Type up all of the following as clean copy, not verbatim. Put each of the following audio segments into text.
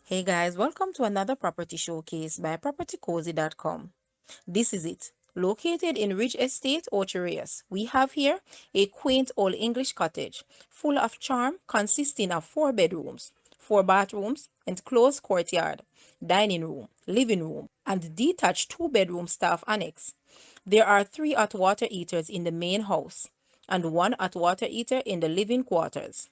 Hey guys, welcome to another property showcase by propertycozy.com. This is it. Located in Ridge Estate, Ocho Rios, we have here a quaint old English cottage full of charm consisting of 4 bedrooms, 4 bathrooms, and closed courtyard, dining room, living room, and detached 2 bedroom staff annex. There are 3 hot water heaters in the main house and 1 hot water heater in the living quarters.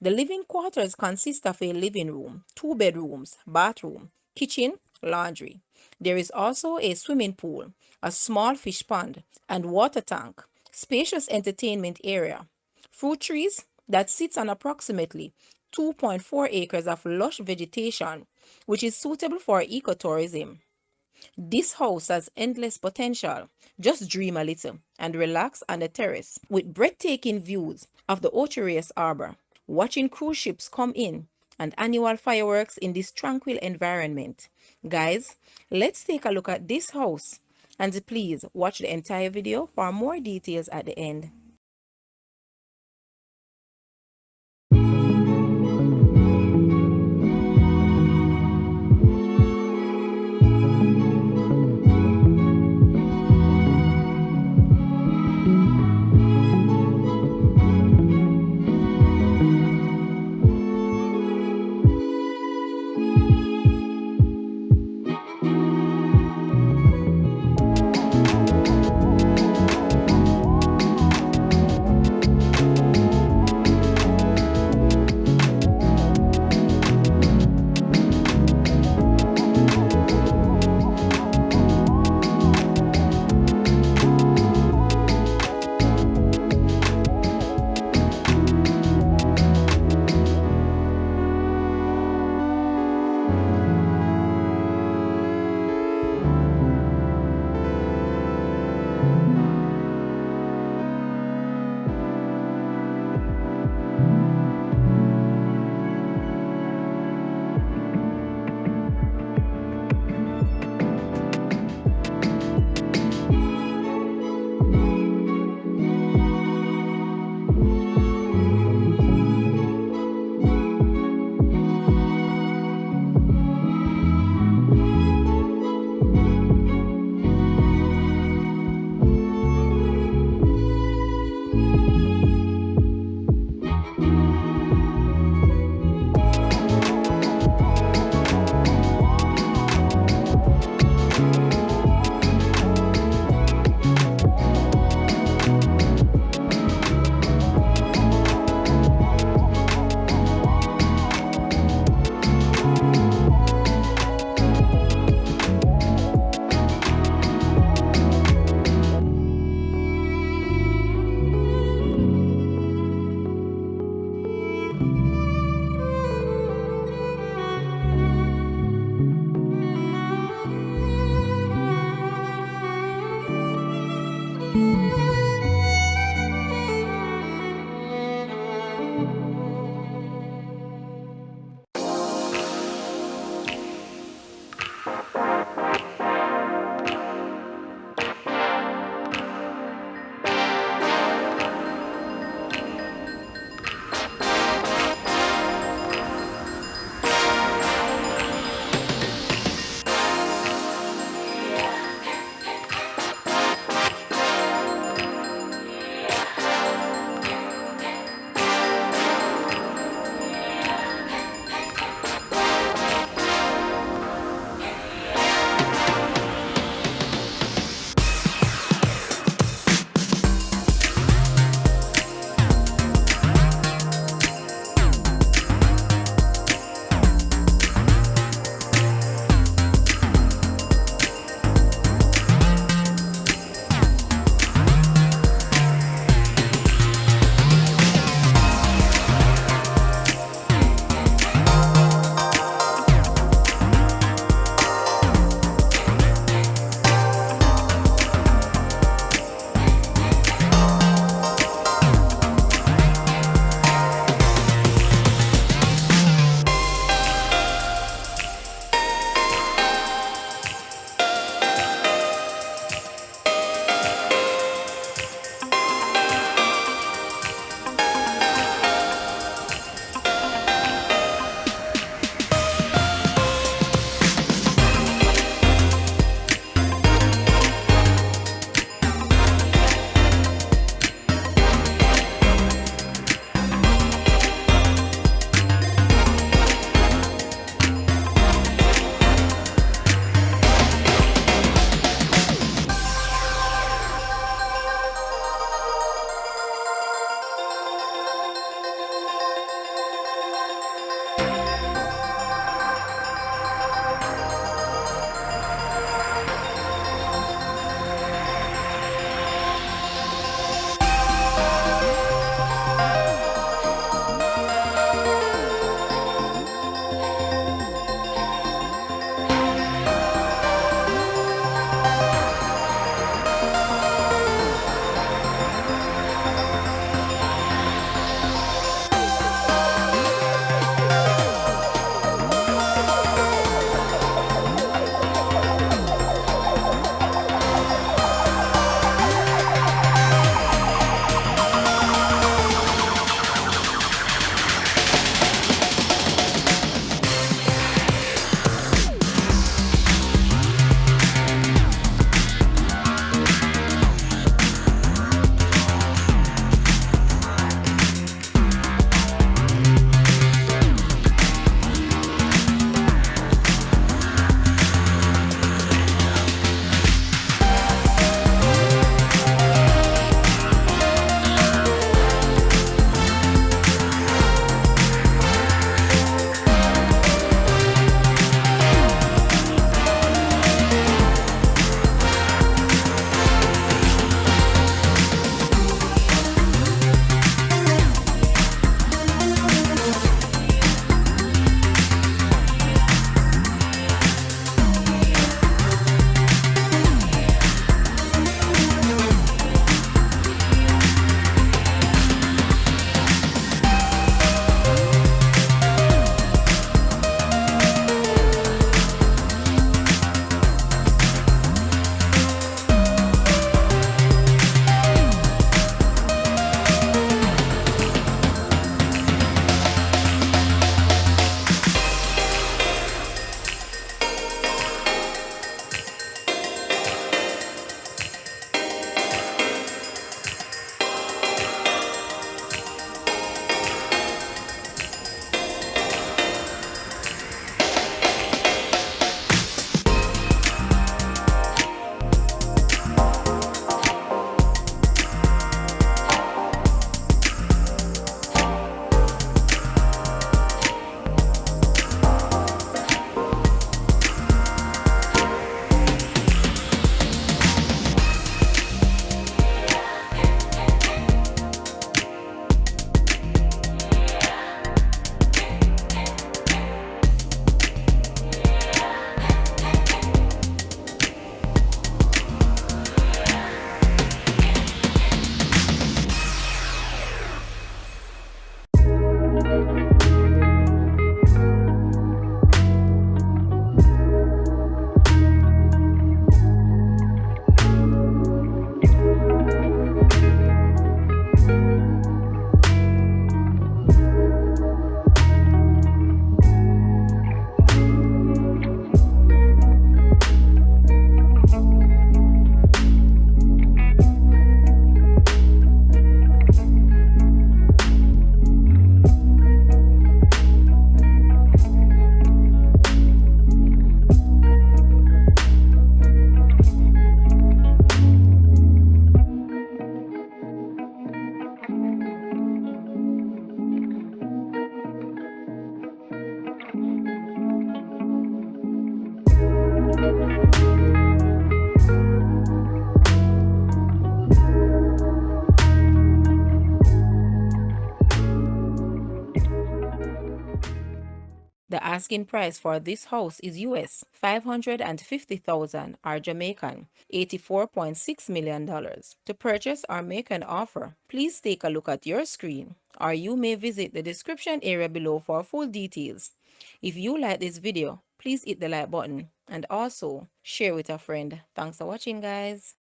The living quarters consist of a living room, 2 bedrooms, bathroom, kitchen, laundry. There is also a swimming pool, a small fish pond, and water tank, spacious entertainment area, fruit trees that sits on approximately 2.4 acres of lush vegetation, which is suitable for ecotourism. This house has endless potential. Just dream a little and relax on the terrace with breathtaking views of the Ocho Rios Harbor, watching cruise ships come in, and annual fireworks in this tranquil environment. Guys, let's take a look at this house and please watch the entire video for more details at the end. The asking price for this house is US 550,000 or Jamaican $84.6 million. To purchase or make an offer, please take a look at your screen, or you may visit the description area below for full details. If you like this video, please hit the like button and also share with a friend. Thanks for watching, guys.